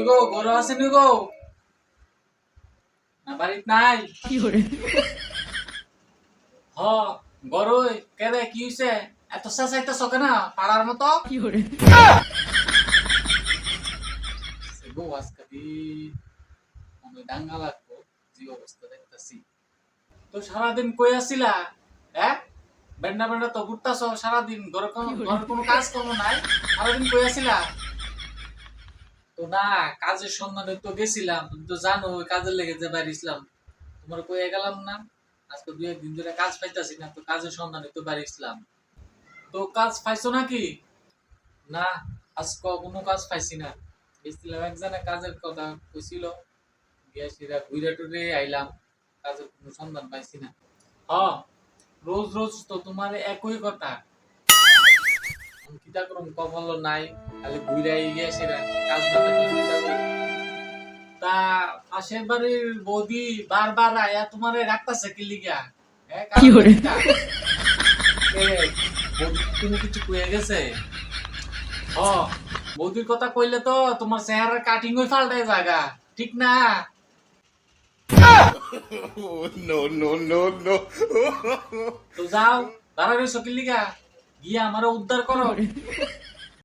কই গো ঘর আসেনি গো না বাড়িত নাই হ গরই কেরে কি হইছে এত চেঁচাইতেছ কেন পাড়ার মতো গো আজকে মনে দাঙ্গা লাগবো যে অবস্থা দেখতেছি তো সারাদিন কই আছিলা হ্যাঁ বেন্ডা বেন্ডা তো ঘুরতাছ সারাদিন ঘরে কোনো কাজ কর্ম নাই সারাদিন কই আছিলা তো না কাজের সন্ধানে তো গেছিলাম তুমি তো জানো ওই কাজের লেগে যে বাইরেছিলাম তোমার কয়ে গেলাম না আজকে 2 একদিন ধরে কাজ পাইতাছি না তো কাজের সন্ধানে তো বাইরেছিলাম তো কাজ পাইছো নাকি না আজকে কোনো কাজ পাইছি না গেছিলাম একজনে কাজের কথা কইছিল গিয়েছিলা ঘুরে টুরে আইলাম কাজের কোনো সন্ধান পাইছি না হ্যাঁ রোজ রোজ তো তোমার একই কথা কিতা করুম কপাল নাই খালি ঘুরে গিয়েছি কাজ না থাকলে কিতা করুম? তা পাশের বাড়ির বৌদি বারবার আয়া তোমারে রাখতাছে কি লিগা কি করে তুমি কিছু কয়ে গেছে ও বৌদির কথা কইলে তো তোমার চেহারার কাটিং ওই ফালটাই জায়গা ঠিক না No, no, no, no. তো যাও দাঁড়া রইছো কি লিগা গিয়া আমারে উদ্ধার করো